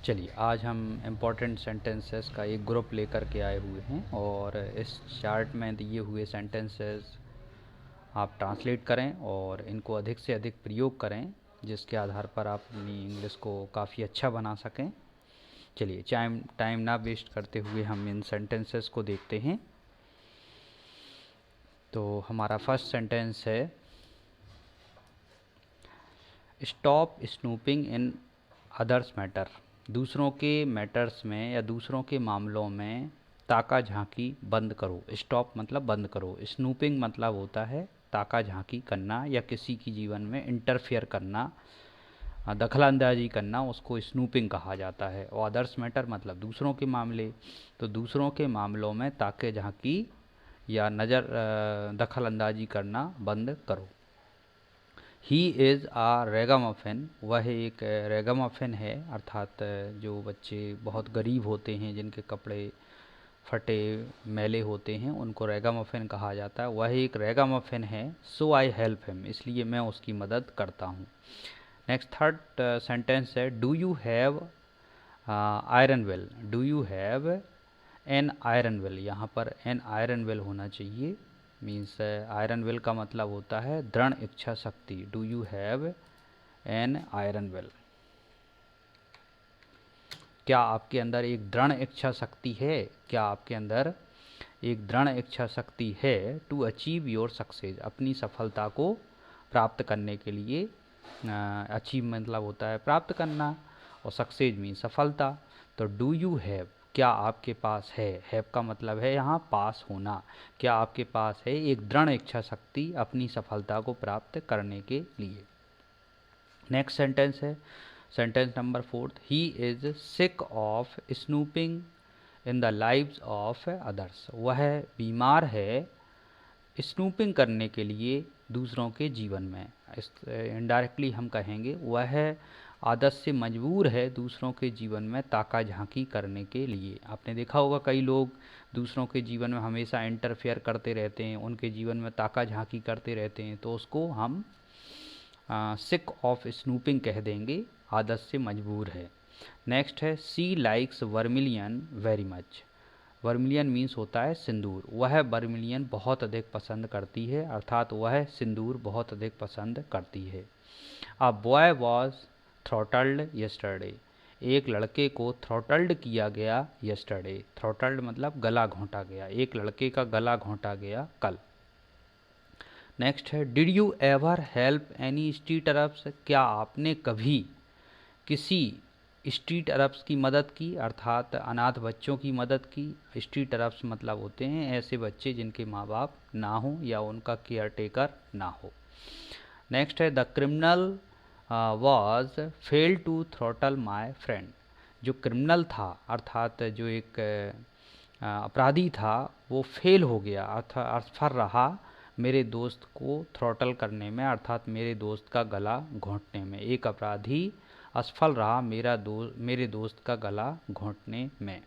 चलिए, आज हम इम्पोर्टेंट सेंटेंसेस का एक ग्रुप लेकर के आए हुए हैं और इस चार्ट में दिए हुए सेंटेंसेस आप ट्रांसलेट करें और इनको अधिक से अधिक प्रयोग करें, जिसके आधार पर आप अपनी इंग्लिश को काफ़ी अच्छा बना सकें। चलिए, टाइम ना वेस्ट करते हुए हम इन सेंटेंसेस को देखते हैं। तो हमारा फर्स्ट सेंटेंस है, stop snooping in others matter. दूसरों के मैटर्स में या दूसरों के मामलों में ताका झांकी बंद करो। स्टॉप मतलब बंद करो, स्नूपिंग मतलब होता है ताका झांकी करना या किसी की जीवन में इंटरफेयर करना, दखलंदाजी करना, उसको स्नूपिंग कहा जाता है। और अदर्स मैटर मतलब दूसरों के मामले, तो दूसरों के मामलों में ताके झांकी या दखल अंदाजी करना बंद करो। ही इज़ आ रेगामफिन, वह एक रेगामफिन है, अर्थात जो बच्चे बहुत गरीब होते हैं, जिनके कपड़े फटे मैले होते हैं, उनको रेगामफिन कहा जाता है। वह एक रेगामफिन है, सो आई हेल्प हिम, इसलिए मैं उसकी मदद करता हूँ। नेक्स्ट थर्ड सेंटेंस है, do you have iron well. Do you have an iron well, यहाँ पर एन आयरन वेल होना चाहिए। मीन्स आयरन वेल का मतलब होता है दृढ़ इच्छा शक्ति। Do you have an iron well, क्या आपके अंदर एक दृढ़ इच्छा शक्ति है? क्या आपके अंदर एक दृढ़ इच्छा शक्ति है टू अचीव योर सक्सेस, अपनी सफलता को प्राप्त करने के लिए। अचीव मतलब होता है प्राप्त करना और सक्सेस मीन सफलता। तो डू यू हैव, क्या आपके पास है, हैव का मतलब है यहाँ पास होना, क्या आपके पास है एक दृढ़ इच्छा शक्ति अपनी सफलता को प्राप्त करने के लिए। नेक्स्ट सेंटेंस है sentence number 4, he is sick of snooping in the lives of others. वह बीमार है स्नूपिंग करने के लिए दूसरों के जीवन में। इनडायरेक्टली हम कहेंगे वह आदत से मजबूर है दूसरों के जीवन में ताका झांकी करने के लिए। आपने देखा होगा कई लोग दूसरों के जीवन में हमेशा इंटरफेयर करते रहते हैं, उनके जीवन में ताका झांकी करते रहते हैं, तो उसको हम सिक ऑफ स्नूपिंग कह देंगे, आदत से मजबूर है। नेक्स्ट है, she likes vermilion very much. Vermilion means होता है सिंदूर। वह वर्मिलियन बहुत अधिक पसंद करती है, अर्थात वह सिंदूर बहुत अधिक पसंद करती है। अ बॉय वॉज थ्रोटल्ड यस्टरडे, एक लड़के को थ्रोटल्ड किया गया यस्टरडे। थ्रोटल्ड मतलब गला घोंटा गया, एक लड़के का गला घोंटा गया कल। नेक्स्ट है, did you ever help any street Arabs, क्या आपने कभी किसी स्ट्रीट अरब्स की मदद की, अर्थात अनाथ बच्चों की मदद की। स्ट्रीट अरब्स मतलब होते हैं ऐसे बच्चे जिनके माँ बाप ना हो या उनका केयर टेकर ना हो। नेक्स्ट है, the criminal was fail to throttle my friend. जो क्रिमिनल था, अर्थात जो एक अपराधी था, वो फेल हो गया, अर्थात असफल रहा मेरे दोस्त को थ्रोटल करने में, अर्थात मेरे दोस्त का गला घोंटने में। एक अपराधी असफल रहा मेरे दोस्त का गला घोंटने में।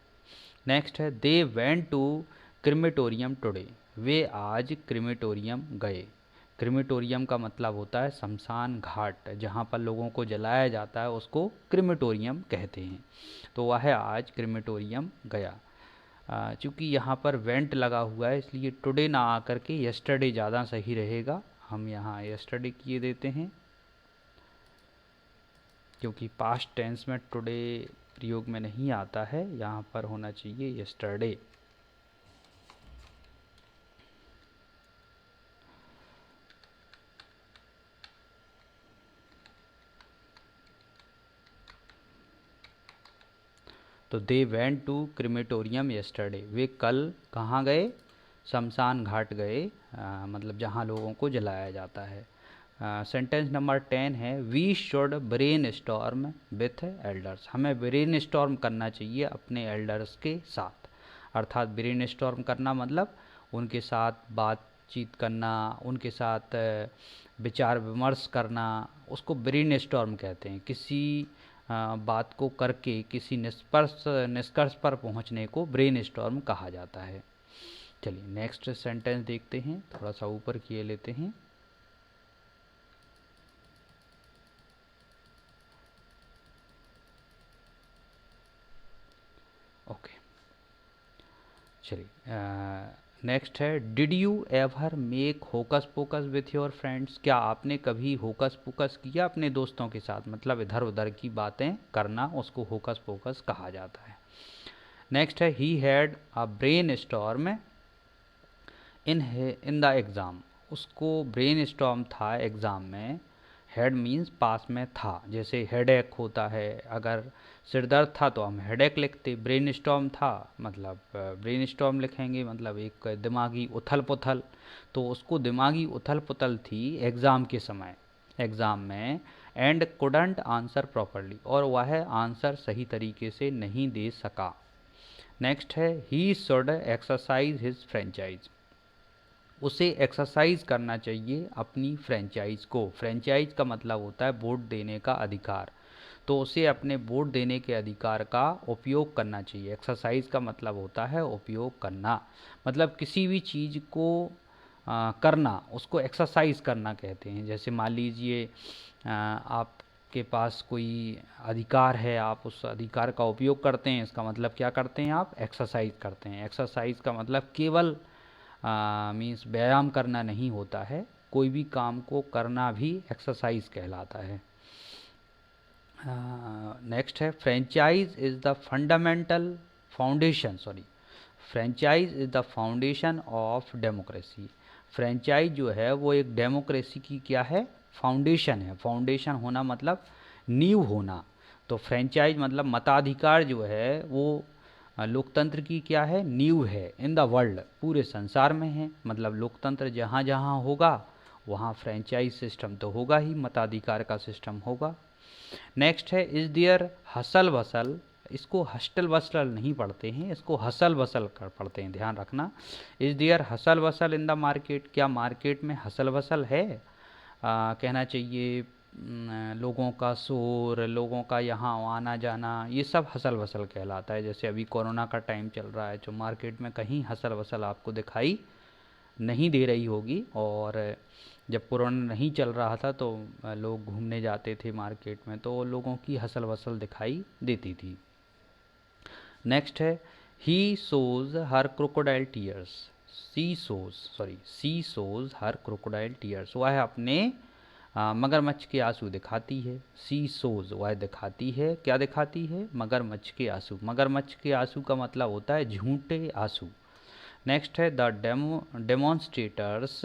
नेक्स्ट है, they went to crematorium today, वे आज क्रिमेटोरियम गए। क्रिमेटोरियम का मतलब होता है शमशान घाट, जहाँ पर लोगों को जलाया जाता है उसको क्रिमेटोरियम कहते हैं। तो वह आज क्रिमेटोरियम गया। चूँकि यहाँ पर वेंट लगा हुआ है इसलिए टुडे ना आकर के यस्टरडे ज़्यादा सही रहेगा, हम यहाँ यस्टरडे किए देते हैं, क्योंकि पास्ट टेंस में टुडे प्रयोग में नहीं आता है, यहाँ पर होना चाहिए यस्टरडे। तो they went to crematorium yesterday, वे कल कहाँ गए? शमशान घाट गए, मतलब जहाँ लोगों को जलाया जाता है। सेंटेंस नंबर 10 है, we should brainstorm with elders, हमें ब्रेन स्टॉर्म करना चाहिए अपने एल्डर्स के साथ। अर्थात ब्रेन स्टॉर्म करना मतलब उनके साथ बातचीत करना, उनके साथ विचार विमर्श करना, उसको ब्रेन स्टॉर्म कहते हैं। किसी बात को करके किसी निष्कर्ष पर पहुंचने को ब्रेन स्टॉर्म कहा जाता है। चलिए नेक्स्ट सेंटेंस देखते हैं, थोड़ा सा ऊपर किए लेते हैं। ओके, चलिए नेक्स्ट है, did you ever make hocus focus with your friends? क्या आपने कभी होकस पोकस किया अपने दोस्तों के साथ? मतलब इधर उधर की बातें करना, उसको होकस पोकस कहा जाता है। नेक्स्ट है, he had a brain storm in the exam. उसको ब्रेन स्टॉर्म था एग्ज़ाम में। हेड मीन्स पास में था, जैसे हेडेक होता है, अगर सिर दर्द था तो हम हेडेक लिखते, ब्रेन स्टॉर्म था मतलब ब्रेन स्टॉर्म लिखेंगे, मतलब एक दिमागी उथल पुथल। तो उसको दिमागी उथल पुथल थी एग्ज़ाम के समय, एग्ज़ाम में, एंड कुडंट आंसर प्रॉपरली, और वह आंसर सही तरीके से नहीं दे सका। नेक्स्ट है, he should exercise his franchise. उसे एक्सरसाइज करना चाहिए अपनी फ्रेंचाइज को। फ्रेंचाइज का मतलब होता है वोट देने का अधिकार, तो उसे अपने वोट देने के अधिकार का उपयोग करना चाहिए। एक्सरसाइज का मतलब होता है उपयोग करना, मतलब किसी भी चीज़ को करना, उसको एक्सरसाइज करना कहते हैं। जैसे मान लीजिए आपके पास कोई अधिकार है, आप उस अधिकार का उपयोग करते हैं, इसका मतलब क्या करते हैं, आप एक्सरसाइज करते हैं। एक्सरसाइज का मतलब केवल मीन्स व्यायाम करना नहीं होता है, कोई भी काम को करना भी एक्सरसाइज कहलाता है। नेक्स्ट है, franchise is the fundamental foundation, sorry, franchise is the foundation of democracy. Franchise जो है वो एक डेमोक्रेसी की क्या है, फाउंडेशन है। फाउंडेशन होना मतलब नींव होना, तो फ्रेंचाइज मतलब मताधिकार जो है वो लोकतंत्र की क्या है, नींव है। इन द वर्ल्ड, पूरे संसार में है, मतलब लोकतंत्र जहाँ जहाँ होगा वहाँ फ्रेंचाइज सिस्टम तो होगा ही, मताधिकार का सिस्टम होगा। नेक्स्ट है, इज़ देयर हसल वसल। इसको हस्टल वसल नहीं पढ़ते हैं, इसको हसल वसल कर पढ़ते हैं, ध्यान रखना। Is there hustle bustle in the market? क्या मार्केट में हसल वसल है? कहना चाहिए लोगों का शोर, लोगों का यहाँ आना जाना, ये सब हसल वसल कहलाता है। जैसे अभी कोरोना का टाइम चल रहा है, जो मार्केट में कहीं हसल वसल आपको दिखाई नहीं दे रही होगी, और जब कोरोना नहीं चल रहा था तो लोग घूमने जाते थे मार्केट में, तो लोगों की हसल वसल दिखाई देती थी। नेक्स्ट है, ही सोज हर क्रोकोडाइल टीयर्स। सी सोज हर क्रोकोडाइल टीयर्स, वह अपने मगरमच्छ के आंसू दिखाती है। सी सोज, वह दिखाती है, क्या दिखाती है, मगरमच्छ के आंसू। मगरमच्छ के आंसू का मतलब होता है झूठे आंसू। नेक्स्ट है, the demonstrators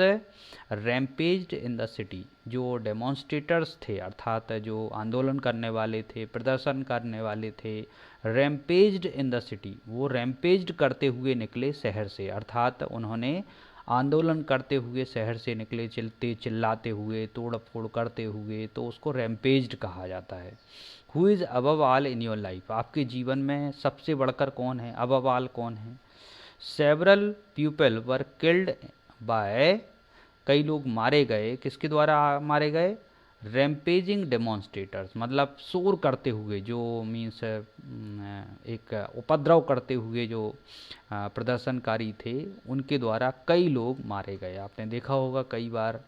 रैम्पेज्ड in the city. जो डेमोन्स्ट्रेटर्स थे, अर्थात जो आंदोलन करने वाले थे, प्रदर्शन करने वाले थे, रैम्पेज्ड इन द सिटी, वो रैम्पेज्ड करते हुए निकले शहर से, अर्थात उन्होंने आंदोलन करते हुए शहर से निकले, चिल्लाते चिल्लाते हुए, तोड़ फोड़ करते हुए, तो उसको रैम्पेज्ड कहा जाता है। Who is above all in your life? आपके जीवन में सबसे बढ़कर कौन है, अबव ऑल कौन है? Several people were killed by, कई लोग मारे गए, किसके द्वारा मारे गए? रैम्पेजिंग डेमोन्स्ट्रेटर्स, मतलब शोर करते हुए, जो मीन्स एक उपद्रव करते हुए जो प्रदर्शनकारी थे, उनके द्वारा कई लोग मारे गए। आपने देखा होगा कई बार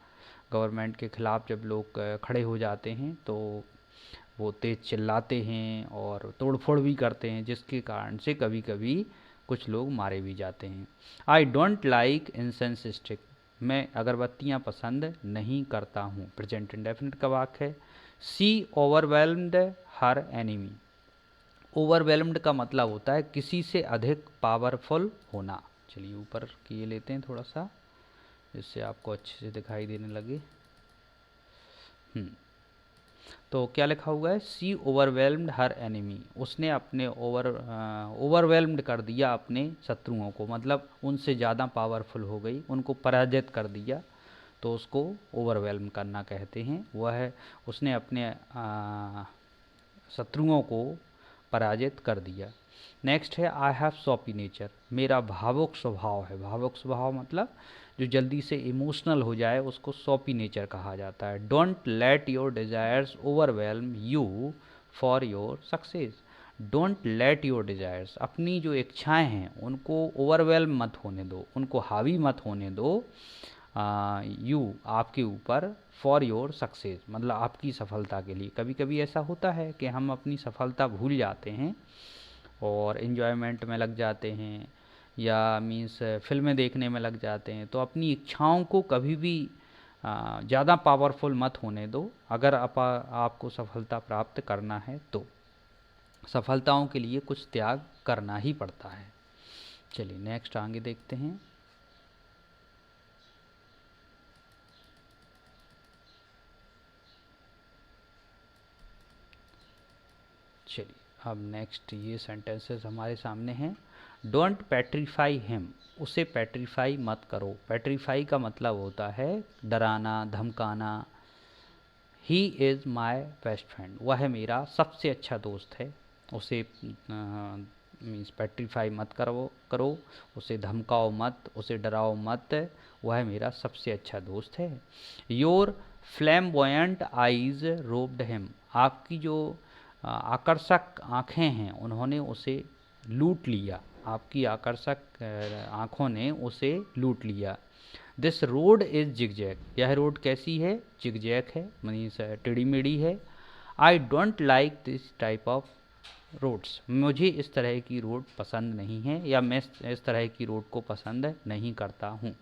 गवर्नमेंट के खिलाफ जब लोग खड़े हो जाते हैं तो वो तेज चिल्लाते हैं और तोड़फोड़ भी करते हैं, जिसके कारण से कभी कभी कुछ लोग मारे भी जाते हैं। आई डोंट लाइक इंसेंस स्टिक, मैं अगरबत्तियाँ पसंद नहीं करता हूँ, प्रेजेंट इंडेफिनिट का वाक्य है। सी ओवरवेल्म्ड हर एनिमी। ओवरवेल्म्ड का मतलब होता है किसी से अधिक पावरफुल होना। चलिए ऊपर किए लेते हैं थोड़ा सा, जिससे आपको अच्छे से दिखाई देने लगे। तो क्या लिखा हुआ है, सी ओवरवेल्म्ड हर एनिमी, उसने अपने ओवरवेल्म्ड कर दिया अपने शत्रुओं को, मतलब उनसे ज़्यादा पावरफुल हो गई, उनको पराजित कर दिया, तो उसको ओवरवेल्म करना कहते हैं। वह उसने अपने शत्रुओं को पराजित कर दिया। नेक्स्ट है, आई हैव सॉपी नेचर, मेरा भावुक स्वभाव है। भावुक स्वभाव मतलब जो जल्दी से इमोशनल हो जाए, उसको सॉपी नेचर कहा जाता है। Don't let your desires overwhelm you for your success. Don't let your desires, अपनी जो इच्छाएं हैं उनको ओवरवेल्म मत होने दो, उनको हावी मत होने दो यू, आपके ऊपर, फॉर योर सक्सेस, मतलब आपकी सफलता के लिए। कभी कभी ऐसा होता है कि हम अपनी सफलता भूल जाते हैं और इन्जॉयमेंट में लग जाते हैं या मीन्स फिल्में देखने में लग जाते हैं, तो अपनी इच्छाओं को कभी भी ज़्यादा पावरफुल मत होने दो। अगर आपको सफलता प्राप्त करना है तो सफलताओं के लिए कुछ त्याग करना ही पड़ता है। चलिए नेक्स्ट आगे देखते हैं। चलिए अब नेक्स्ट ये सेंटेंसेस हमारे सामने हैं। डोंट पेट्रीफाई हिम, उसे पेट्रीफाई मत करो। पेट्रीफाई का मतलब होता है डराना, धमकाना। He is my best friend, वह है मेरा सबसे अच्छा दोस्त है। उसे मीन्स पेट्रीफाई मत करो, उसे धमकाओ मत, उसे डराओ मत, वह है मेरा सबसे अच्छा दोस्त है। Your flamboyant eyes robed him, आपकी जो आकर्षक आँखें हैं उन्होंने उसे लूट लिया। आपकी आकर्षक आँखों ने उसे लूट लिया। दिस रोड इज़ जिगजैग, यह रोड कैसी है? जिगजैग है, मीन्स टेढ़ी मेढ़ी है। I don't like this type of roads, मुझे इस तरह की रोड पसंद नहीं है, या मैं इस तरह की रोड को पसंद नहीं करता हूँ।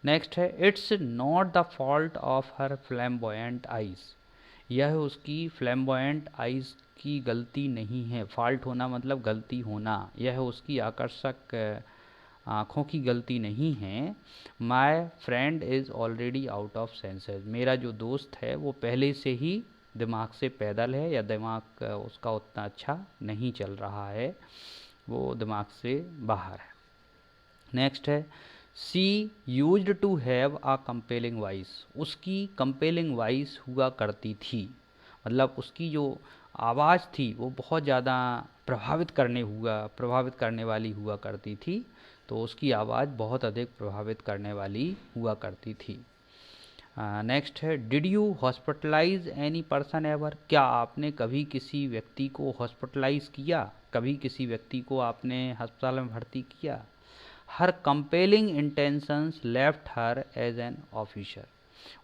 नेक्स्ट है, it's not the fault of her flamboyant eyes, यह उसकी फ्लैम्बॉयंट आइज की गलती नहीं है। फॉल्ट होना मतलब गलती होना, यह उसकी आकर्षक आँखों की गलती नहीं है। My friend is already out of senses, मेरा जो दोस्त है वो पहले से ही दिमाग से पैदल है, या दिमाग उसका उतना अच्छा नहीं चल रहा है, वो दिमाग से बाहर है। नेक्स्ट है, she used to have a compelling voice, उसकी कंपेलिंग वॉइस हुआ करती थी, मतलब उसकी जो आवाज़ थी वो बहुत ज़्यादा प्रभावित करने वाली हुआ करती थी। तो उसकी आवाज़ बहुत अधिक प्रभावित करने वाली हुआ करती थी। नेक्स्ट है, did you hospitalise any person ever, क्या आपने कभी किसी व्यक्ति को हॉस्पिटलाइज किया? कभी किसी व्यक्ति को आपने अस्पताल में भर्ती किया? Her compelling intentions left her as an officer,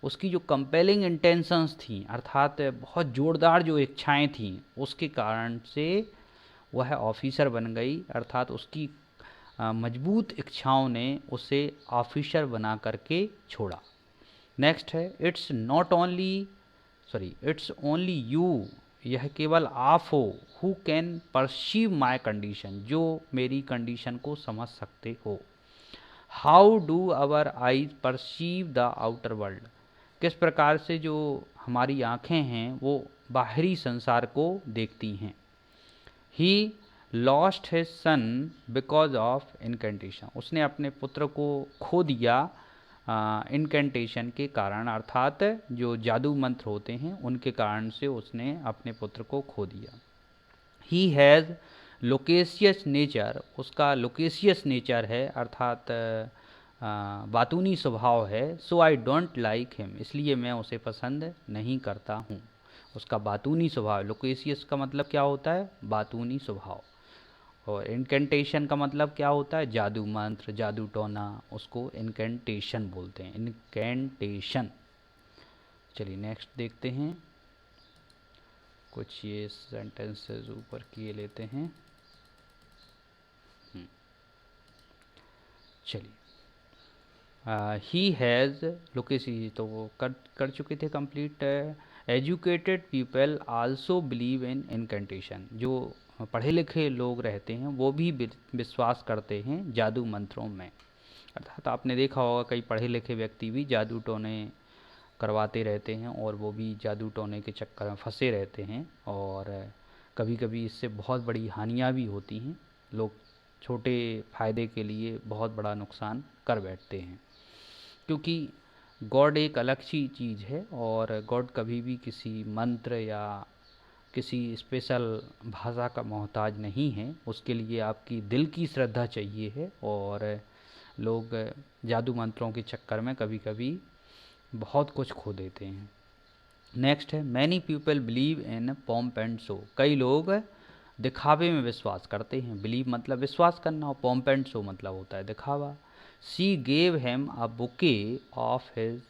उसकी जो कंपेलिंग इंटेंशंस थी अर्थात बहुत जोरदार जो इच्छाएं थीं उसके कारण से वह ऑफिसर बन गई, अर्थात उसकी मजबूत इच्छाओं ने उसे ऑफिसर बना करके छोड़ा। नेक्स्ट है, इट्स ओनली यू, यह केवल आप हो, who can perceive my condition, जो मेरी कंडीशन को समझ सकते हो। How do our eyes perceive the outer world, किस प्रकार से जो हमारी आँखें हैं वो बाहरी संसार को देखती हैं। He lost his son because of incantation, उसने अपने पुत्र को खो दिया इनकेंटेशन के कारण, अर्थात जो जादू मंत्र होते हैं उनके कारण से उसने अपने पुत्र को खो दिया। ही हैज़ लोकेशियस नेचर, उसका लोकेशियस नेचर है, अर्थात बातूनी स्वभाव है। सो आई डोंट लाइक हिम, इसलिए मैं उसे पसंद नहीं करता हूँ। उसका बातूनी स्वभाव, लोकेशियस का मतलब क्या होता है? बातूनी स्वभाव। और इनकेंटेशन का मतलब क्या होता है? जादू मंत्र, जादू टोना, उसको इनकेंटेशन बोलते हैं, इनकेंटेशन। चलिए नेक्स्ट देखते हैं, कुछ ये सेंटेंसेस ऊपर किए लेते हैं। चलिए, ही हैज़ लोकेसी तो वो कर चुके थे complete. Educated people also believe in incantation, जो पढ़े लिखे लोग रहते हैं वो भी विश्वास करते हैं जादू मंत्रों में। अर्थात आपने देखा होगा कई पढ़े लिखे व्यक्ति भी जादू टोने करवाते रहते हैं और वो भी जादू टोने के चक्कर में फंसे रहते हैं, और कभी कभी इससे बहुत बड़ी हानियाँ भी होती हैं। लोग छोटे फ़ायदे के लिए बहुत बड़ा नुकसान कर बैठते हैं, क्योंकि गॉड एक अलग सी चीज़ है, और गॉड कभी भी किसी मंत्र या किसी स्पेशल भाषा का मोहताज नहीं है। उसके लिए आपकी दिल की श्रद्धा चाहिए है, और लोग जादू मंत्रों के चक्कर में कभी कभी बहुत कुछ खो देते हैं। नेक्स्ट है, many people believe in pomp and show, कई लोग दिखावे में विश्वास करते हैं। बिलीव मतलब विश्वास करना, और पॉम्प एंड शो मतलब होता है दिखावा। She gave him a bouquet of his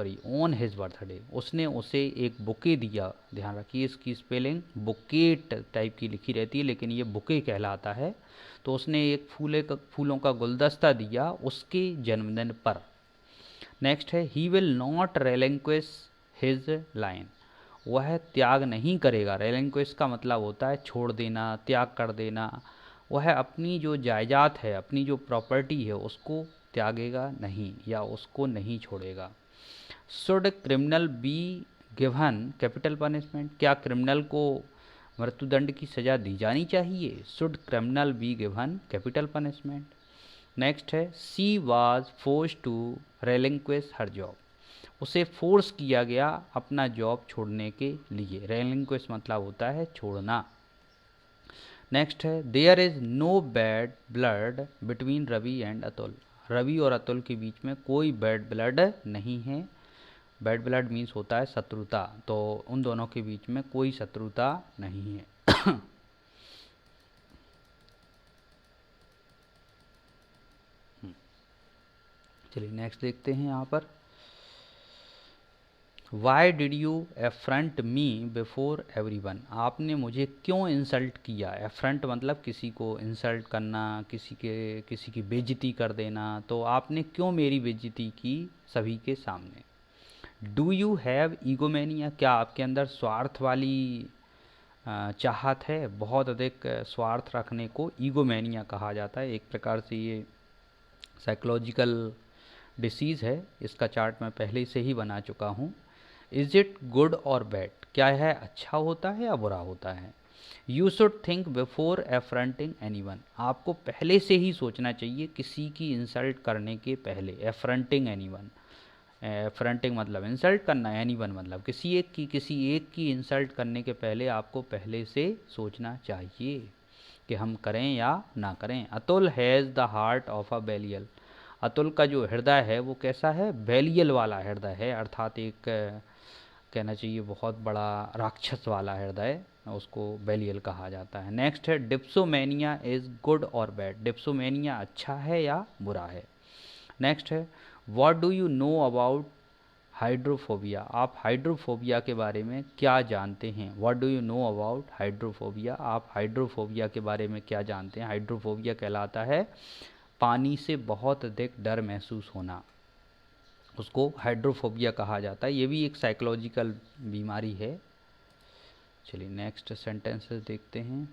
sorry on his birthday, उसने उसे एक बुके दिया। ध्यान रखिए इसकी स्पेलिंग बुकेट टाइप की लिखी रहती है लेकिन ये बुके कहलाता है। तो उसने एक फूलों का गुलदस्ता दिया उसके जन्मदिन पर। नेक्स्ट है he will not relinquish his line, वह त्याग नहीं करेगा। रेलिंक्विश का मतलब होता है छोड़ देना, त्याग कर देना। वह अपनी जो जायदाद है, अपनी जो प्रॉपर्टी है उसको त्यागेगा नहीं या उसको नहीं छोड़ेगा। Should criminal be given capital punishment, क्या क्रिमिनल को मृत्युदंड की सज़ा दी जानी चाहिए? Should criminal be given capital punishment. Next है she was force to relinquish her job, उसे फोर्स किया गया अपना जॉब छोड़ने के लिए। रेलिंक्विश मतलब होता है छोड़ना। नेक्स्ट है there is no bad blood between Ravi and Atul, Ravi और अतुल के बीच में कोई बैड ब्लड नहीं है। बैड ब्लड मीन्स होता है शत्रुता, तो उन दोनों के बीच में कोई शत्रुता नहीं है। चलिए नेक्स्ट देखते हैं यहाँ पर। Why did you affront me before everyone, आपने मुझे क्यों इंसल्ट किया? एफ्रंट मतलब किसी को इंसल्ट करना, किसी की बेइज्जती कर देना। तो आपने क्यों मेरी बेइज्जती की सभी के सामने? डू यू हैव ईगोमेनिया, क्या आपके अंदर स्वार्थ वाली चाहत है? बहुत अधिक स्वार्थ रखने को ईगोमेनिया कहा जाता है। एक प्रकार से ये साइकोलॉजिकल डिसीज़ है, इसका चार्ट मैं पहले से ही बना चुका हूँ। इज़ इट गुड और बैड, क्या है अच्छा होता है या बुरा होता है? You should think before affronting anyone, आपको पहले से ही सोचना चाहिए किसी की इंसल्ट करने के पहले। एफ्रंटिंग एनीवन, एफ्रंटिंग मतलब इंसल्ट करना, एनीवन मतलब किसी एक की इंसल्ट करने के पहले आपको पहले से सोचना चाहिए कि हम करें या ना करें। Atul has the heart of a Belial, Atul का जो हृदय है वो कैसा है? बेलियल वाला हृदय है, अर्थात एक कहना चाहिए बहुत बड़ा राक्षस वाला हृदय, उसको बेलियल कहा जाता है। नेक्स्ट है डिप्सोमेनिया इज़ गुड और बैड, डिप्सोमेनिया अच्छा है या बुरा है? नेक्स्ट है what do you know about hydrophobia, आप हाइड्रोफोबिया के बारे में क्या जानते हैं? What do you know about hydrophobia, आप हाइड्रोफोबिया के बारे में क्या जानते हैं? हाइड्रोफोबिया कहलाता है पानी से बहुत अधिक डर महसूस होना, उसको हाइड्रोफोबिया कहा जाता है। ये भी एक साइकोलॉजिकल बीमारी है। चलिए नेक्स्ट सेंटेंसेस देखते हैं।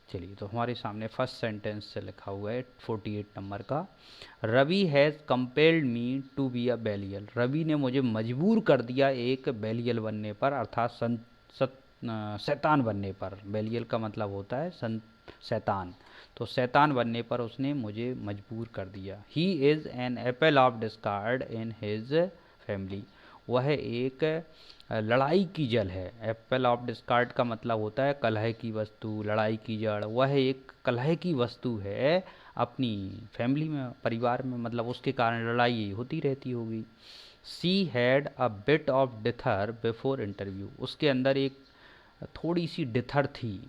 चलिए तो हमारे सामने फर्स्ट सेंटेंस से लिखा हुआ है 48 नंबर का। Ravi has compelled me to be a Belial, Ravi ने मुझे मजबूर कर दिया एक बेलियल बनने पर, अर्थात शैतान बनने पर। बेलियल का मतलब होता है शैतान, तो शैतान बनने पर उसने मुझे मजबूर कर दिया। He is an apple of discard in his family, वह एक लड़ाई की जड़ है। एप्पल ऑफ डिस्कार्ड का मतलब होता है कलह की वस्तु, लड़ाई की जड़। वह एक कलह की वस्तु है अपनी फैमिली में, परिवार में, मतलब उसके कारण लड़ाई होती रहती होगी। She had a bit of dither before interview, उसके अंदर एक थोड़ी सी डिथर थी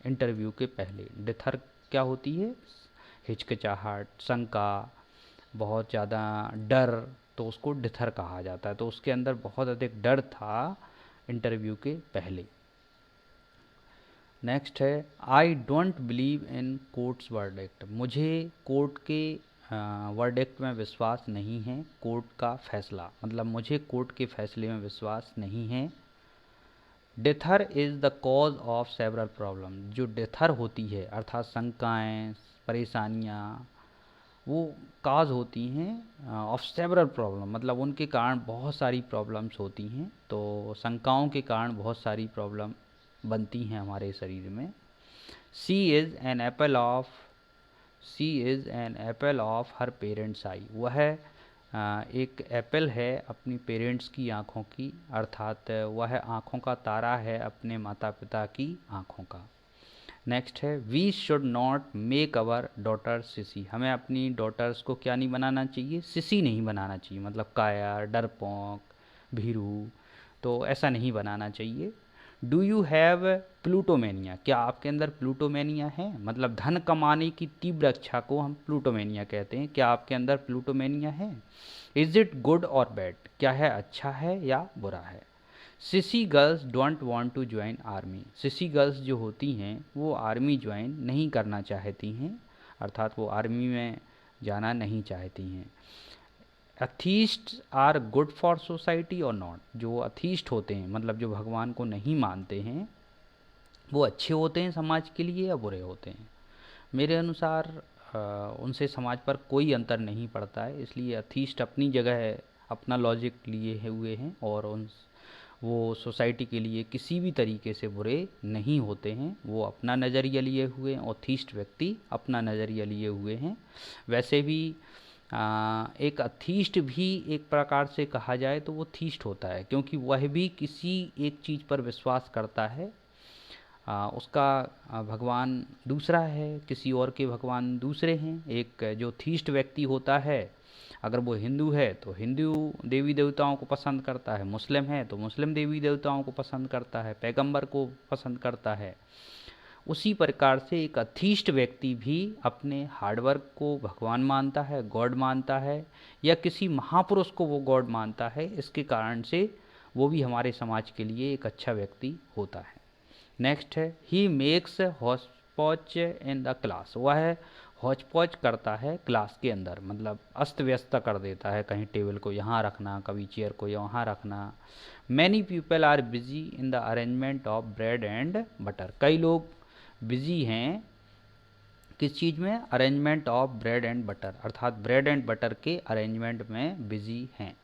इंटरव्यू के पहले। डिथर क्या होती है? हिचकिचाहट, शंका, बहुत ज़्यादा डर, तो उसको डिथर कहा जाता है। तो उसके अंदर बहुत अधिक डर था इंटरव्यू के पहले। नेक्स्ट है I don't believe in courts verdict, मुझे कोर्ट के वर्डिक्ट में विश्वास नहीं है। कोर्ट का फैसला मतलब मुझे कोर्ट के फैसले में विश्वास नहीं है। Dither is the cause of several problem, जो डिथर होती है अर्थात शंकाएँ, परेशानियाँ, वो काज होती हैं ऑफ सेवरल प्रॉब्लम, मतलब उनके कारण बहुत सारी प्रॉब्लम्स होती हैं। तो शंकाओं के कारण बहुत सारी प्रॉब्लम बनती हैं हमारे शरीर में। She is an apple of, she is an apple of her parents eye, वह एक एप्पल है अपनी पेरेंट्स की आँखों की, अर्थात वह आँखों का तारा है अपने माता पिता की आँखों का। नेक्स्ट है we should not make our daughter sissy, हमें अपनी डॉटर्स को क्या नहीं बनाना चाहिए? सिसी नहीं बनाना चाहिए, मतलब कायर, डरपोक, भीरू, तो ऐसा नहीं बनाना चाहिए। डू यू हैव प्लूटोमेनिया, क्या आपके अंदर प्लूटोमेनिया है? मतलब धन कमाने की तीव्र इच्छा को हम प्लूटोमेनिया कहते हैं। क्या आपके अंदर प्लूटोमेनिया है? इज इट गुड और बैड, क्या है अच्छा है या बुरा है? Sissy girls don't want to join army, sissy girls जो होती हैं वो आर्मी ज्वाइन नहीं करना चाहती हैं, अर्थात वो आर्मी में जाना नहीं चाहती हैं। Atheist are good for society और नॉट, जो अथीस्ट होते हैं मतलब जो भगवान को नहीं मानते हैं वो अच्छे होते हैं समाज के लिए या बुरे होते हैं? मेरे अनुसार उनसे समाज पर कोई अंतर नहीं पड़ता है, इसलिए अथीस्ट अपनी जगह है, अपना लॉजिक लिए हुए हैं और उन वो सोसाइटी के लिए किसी भी तरीके से बुरे नहीं होते हैं। वो अपना नज़रिया लिए हुए हैं और थीस्ट व्यक्ति अपना नज़रिया लिए हुए हैं। वैसे भी एक अथीस्ट भी एक प्रकार से कहा जाए तो वो थीस्ट होता है, क्योंकि वह भी किसी एक चीज़ पर विश्वास करता है। उसका भगवान दूसरा है, किसी और के भगवान दूसरे हैं। एक जो थीस्ट व्यक्ति होता है, अगर वो हिंदू है तो हिंदू देवी देवताओं को पसंद करता है, मुस्लिम है तो मुस्लिम देवी देवताओं को पसंद करता है, पैगंबर को पसंद करता है। उसी प्रकार से एक अथीस्ट व्यक्ति भी अपने हार्डवर्क को भगवान मानता है, गॉड मानता है, या किसी महापुरुष को वो गॉड मानता है। इसके कारण से वो भी हमारे समाज के लिए एक अच्छा व्यक्ति होता है। नेक्स्ट है he makes hotchpotch in the class, वह हॉचपॉच करता है क्लास के अंदर, मतलब अस्त व्यस्त कर देता है, कहीं टेबल को यहाँ रखना, कभी चेयर को यहाँ रखना। Many people are busy in the arrangement of bread and butter, कई लोग बिजी हैं किस चीज़ में? Arrangement of bread and butter, अर्थात ब्रेड एंड बटर के अरेंजमेंट में बिजी हैं।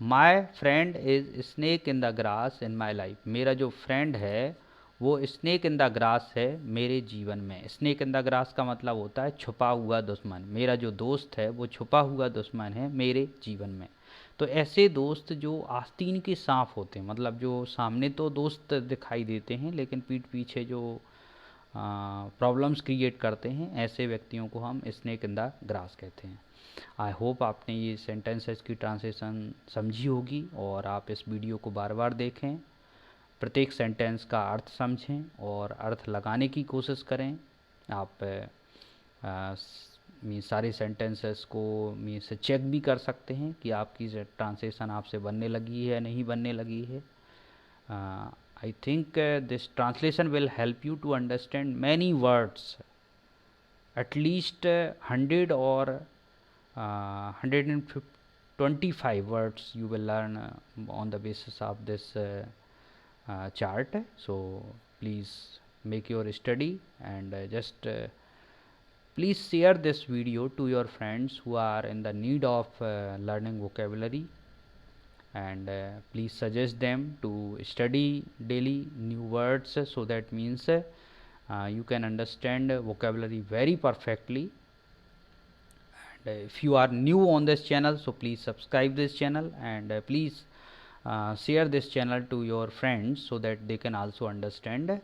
My friend is snake in the grass in my life, मेरा जो फ्रेंड है वो स्नेक इन द ग्रास है मेरे जीवन में। स्नेक इन द ग्रास का मतलब होता है छुपा हुआ दुश्मन, मेरा जो दोस्त है वो छुपा हुआ दुश्मन है मेरे जीवन में। तो ऐसे दोस्त जो आस्तीन के सांप होते हैं, मतलब जो सामने तो दोस्त दिखाई देते हैं लेकिन पीठ पीछे जो प्रॉब्लम्स क्रिएट करते हैं, ऐसे व्यक्तियों को हम स्नेक इन द ग्रास कहते हैं। आई होप आपने ये सेंटेंसेस की ट्रांसलेशन समझी होगी और आप इस वीडियो को बार बार देखें, प्रत्येक सेंटेंस का अर्थ समझें और अर्थ लगाने की कोशिश करें। आप सारे सेंटेंसेस को से चेक भी कर सकते हैं कि आपकी ट्रांसलेशन आपसे बनने लगी है या नहीं बनने लगी है। I think this translation will help you to understand many words, at least 100 or 125 words you will learn on the basis of this chart. So please make your study and just please share this video to your friends who are in the need of learning vocabulary, and please suggest them to study daily new words, so that means you can understand vocabulary very perfectly. And if you are new on this channel, so please subscribe this channel and please share this channel to your friends so that they can also understand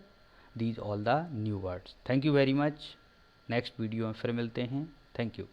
these all the new words. Thank you very much. Next video में फिर मिलते हैं। Thank you.